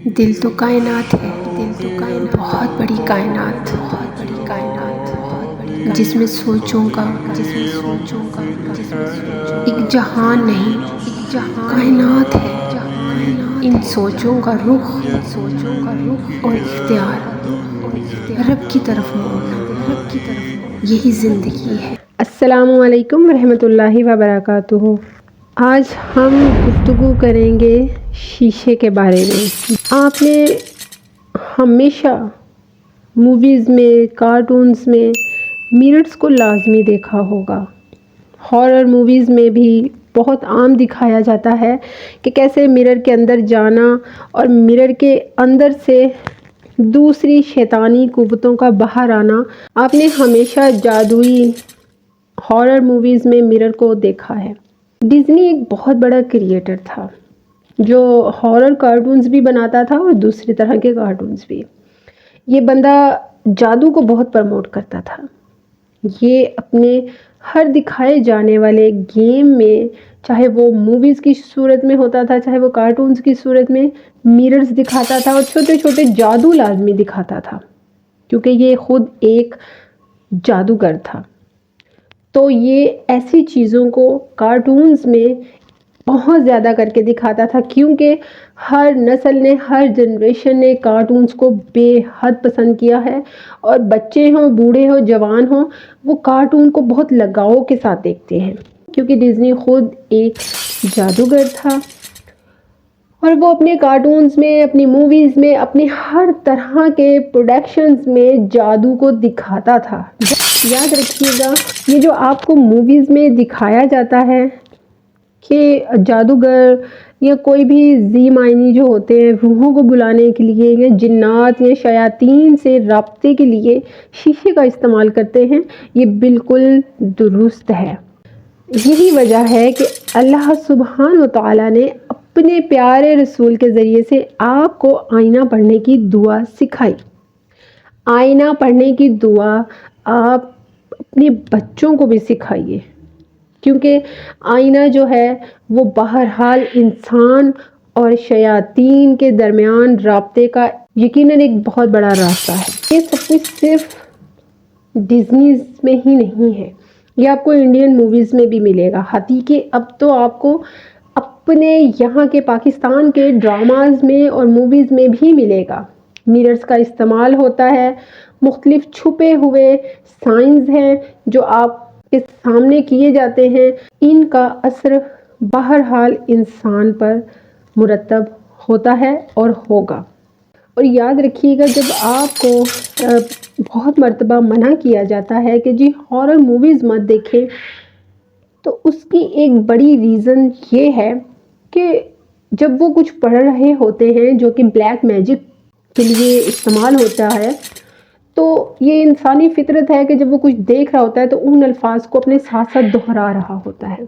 دل تو کائنات ہے، دل تو کائنات، بہت بڑی کائنات، بہت بڑی کائنات، بہت بڑی، جس میں سوچوں کا، جس میں سوچوں کا، جس میں سوچوں، ایک جہان نہیں، ایک جہان، کائنات ہے، ان سوچوں کا رخ، سوچوں کا رخ اور اختیار رب کی طرف موڑنا، رب کی طرف موڑنا، یہی زندگی ہے۔ السلام علیکم ورحمۃ اللہ وبرکاتہ۔ آج ہم گفتگو کریں گے شیشے کے بارے میں۔ آپ نے ہمیشہ موویز میں، کارٹونز میں مررز کو لازمی دیکھا ہوگا۔ ہارر موویز میں بھی بہت عام دکھایا جاتا ہے کہ کیسے مرر کے اندر جانا اور مرر کے اندر سے دوسری شیطانی قوتوں کا باہر آنا۔ آپ نے ہمیشہ جادوئی ہارر موویز میں مرر کو دیکھا ہے۔ ڈزنی ایک بہت بڑا کریٹر تھا جو ہارر کارٹونز بھی بناتا تھا اور دوسری طرح کے کارٹونز بھی۔ یہ بندہ جادو کو بہت پروموٹ کرتا تھا۔ یہ اپنے ہر دکھائے جانے والے گیم میں، چاہے وہ موویز کی صورت میں ہوتا تھا، چاہے وہ کارٹونز کی صورت میں، مررز دکھاتا تھا اور چھوٹے چھوٹے جادو لازمی دکھاتا تھا، کیونکہ یہ خود ایک جادوگر تھا۔ تو یہ ایسی چیزوں کو کارٹونز میں بہت زیادہ کر کے دکھاتا تھا، کیونکہ ہر نسل نے، ہر جنریشن نے کارٹونز کو بے حد پسند کیا ہے، اور بچے ہوں، بوڑھے ہوں، جوان ہوں، وہ کارٹون کو بہت لگاؤ کے ساتھ دیکھتے ہیں، کیونکہ ڈزنی خود ایک جادوگر تھا اور وہ اپنے کارٹونز میں، اپنی موویز میں، اپنے ہر طرح کے پروڈکشنز میں جادو کو دکھاتا تھا۔ یاد رکھیے گا، یہ جو آپ کو موویز میں دکھایا جاتا ہے کہ جادوگر یا کوئی بھی ذی معنی جو ہوتے ہیں روحوں کو بلانے کے لیے یا جنات یا شیاطین سے رابطے کے لیے شیشے کا استعمال کرتے ہیں، یہ بالکل درست ہے۔ یہی وجہ ہے کہ اللہ سبحانہ و تعالیٰ نے اپنے پیارے رسول کے ذریعے سے آپ کو آئینہ پڑھنے کی دعا سکھائی۔ آئینہ پڑھنے کی دعا آپ اپنے بچوں کو بھی سکھائیے، کیونکہ آئینہ جو ہے وہ بہرحال انسان اور شیاطین کے درمیان رابطے کا یقیناً ایک بہت بڑا راستہ ہے۔ یہ سب کچھ صرف ڈزنیز میں ہی نہیں ہے، یہ آپ کو انڈین موویز میں بھی ملے گا۔ حتیٰ اب تو آپ کو اپنے یہاں کے پاکستان کے ڈراماز میں اور موویز میں بھی ملے گا۔ مررز کا استعمال ہوتا ہے، مختلف چھپے ہوئے سائنز ہیں جو آپ کے سامنے کیے جاتے ہیں، ان کا اثر بہرحال انسان پر مرتب ہوتا ہے اور ہوگا۔ اور یاد رکھیے گا، جب آپ کو بہت مرتبہ منع کیا جاتا ہے کہ جی ہارر موویز مت دیکھیں، تو اس کی ایک بڑی ریزن یہ ہے کہ جب وہ کچھ پڑھ رہے ہوتے ہیں جو کہ بلیک میجک کے لیے استعمال ہوتا ہے، تو یہ انسانی فطرت ہے کہ جب وہ کچھ دیکھ رہا ہوتا ہے تو ان الفاظ کو اپنے ساتھ ساتھ دہرا رہا ہوتا ہے۔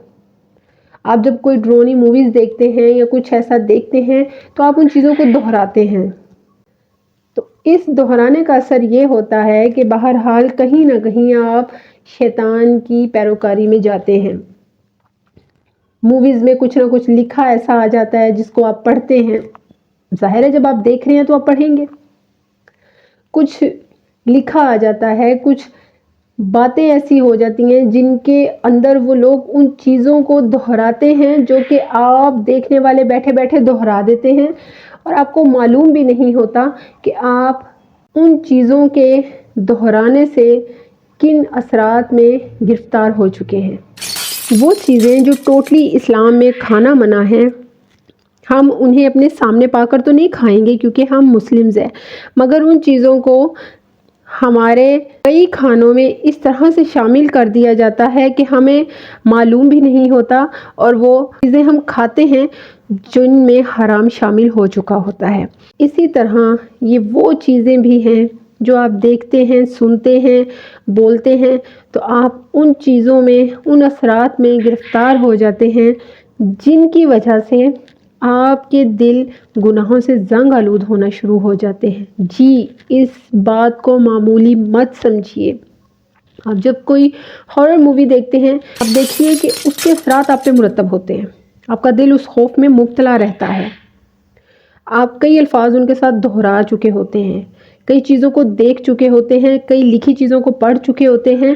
آپ جب کوئی ڈرونی موویز دیکھتے ہیں یا کچھ ایسا دیکھتے ہیں تو آپ ان چیزوں کو دہراتے ہیں، تو اس دہرانے کا اثر یہ ہوتا ہے کہ بہرحال کہیں نہ کہیں آپ شیطان کی پیروکاری میں جاتے ہیں۔ موویز میں کچھ نہ کچھ لکھا ایسا آ جاتا ہے جس کو آپ پڑھتے ہیں، ظاہر ہے جب آپ دیکھ رہے ہیں تو آپ پڑھیں گے۔ کچھ لکھا آ جاتا ہے، کچھ باتیں ایسی ہو جاتی ہیں جن کے اندر وہ لوگ ان چیزوں کو دہراتے ہیں جو کہ آپ دیکھنے والے بیٹھے بیٹھے دہرا دیتے ہیں، اور آپ کو معلوم بھی نہیں ہوتا کہ آپ ان چیزوں کے دہرانے سے کن اثرات میں گرفتار ہو چکے ہیں۔ وہ چیزیں جو ٹوٹلی اسلام میں کھانا منع ہے، ہم انہیں اپنے سامنے پا کر تو نہیں کھائیں گے کیونکہ ہم مسلمز ہیں، مگر ان چیزوں کو ہمارے کئی کھانوں میں اس طرح سے شامل کر دیا جاتا ہے کہ ہمیں معلوم بھی نہیں ہوتا، اور وہ چیزیں ہم کھاتے ہیں جن میں حرام شامل ہو چکا ہوتا ہے۔ اسی طرح یہ وہ چیزیں بھی ہیں جو آپ دیکھتے ہیں، سنتے ہیں، بولتے ہیں، تو آپ ان چیزوں میں، ان اثرات میں گرفتار ہو جاتے ہیں جن کی وجہ سے آپ کے دل گناہوں سے زنگ آلود ہونا شروع ہو جاتے ہیں۔ جی اس بات کو معمولی مت سمجھیے۔ آپ جب کوئی ہارر مووی دیکھتے ہیں، آپ دیکھیے کہ اس کے اثرات آپ پہ مرتب ہوتے ہیں، آپ کا دل اس خوف میں مبتلا رہتا ہے۔ آپ کئی الفاظ ان کے ساتھ دہرا چکے ہوتے ہیں، کئی چیزوں کو دیکھ چکے ہوتے ہیں، کئی لکھی چیزوں کو پڑھ چکے ہوتے ہیں،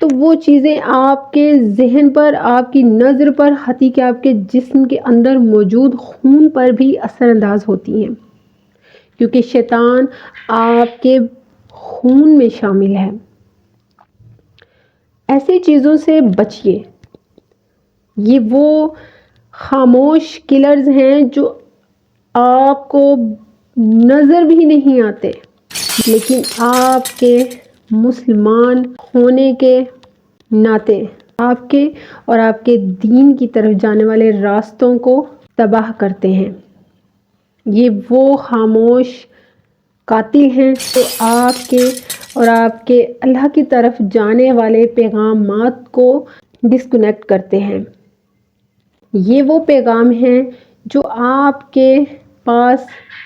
تو وہ چیزیں آپ کے ذہن پر، آپ کی نظر پر، حتیٰ کہ آپ کے جسم کے اندر موجود خون پر بھی اثر انداز ہوتی ہیں، کیونکہ شیطان آپ کے خون میں شامل ہے۔ ایسی چیزوں سے بچیے۔ یہ وہ خاموش کلرز ہیں جو آپ کو نظر بھی نہیں آتے، لیکن آپ کے مسلمان ہونے کے ناطے آپ کے اور آپ کے دین کی طرف جانے والے راستوں کو تباہ کرتے ہیں۔ یہ وہ خاموش قاتل ہیں جو آپ کے اور آپ کے اللہ کی طرف جانے والے پیغامات کو ڈسکنیکٹ کرتے ہیں۔ یہ وہ پیغام ہیں جو آپ کے پاس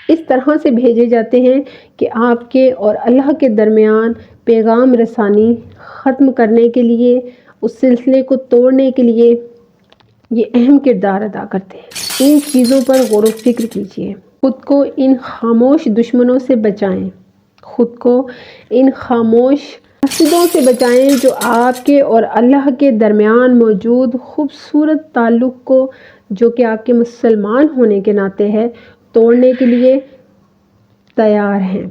اس طرح سے بھیجے جاتے ہیں کہ آپ کے اور اللہ کے درمیان پیغام رسانی ختم کرنے کے لیے، اس سلسلے کو توڑنے کے لیے یہ اہم کردار ادا کرتے ہیں۔ ان چیزوں پر غور و فکر کیجیے، خود کو ان خاموش دشمنوں سے بچائیں، خود کو ان خاموش حسدوں سے بچائیں جو آپ کے اور اللہ کے درمیان موجود خوبصورت تعلق کو، جو کہ آپ کے مسلمان ہونے کے ناطے ہے، توڑنے کے لیے تیار ہیں،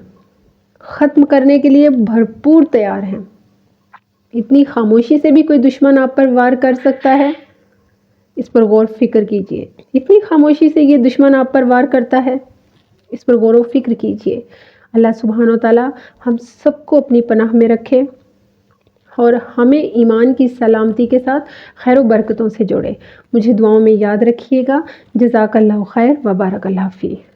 ختم کرنے کے لیے بھرپور تیار ہیں۔ اتنی خاموشی سے بھی کوئی دشمن آپ پر وار کر سکتا ہے، اس پر غور و فکر کیجیے۔ اتنی خاموشی سے یہ دشمن آپ پر وار کرتا ہے، اس پر غور و فکر کیجیے۔ اللہ سبحانہ و تعالی ہم سب کو اپنی پناہ میں رکھے اور ہمیں ایمان کی سلامتی کے ساتھ خیر و برکتوں سے جوڑے۔ مجھے دعاؤں میں یاد رکھیے گا۔ جزاک اللہ خیر و بارک اللہ فیک۔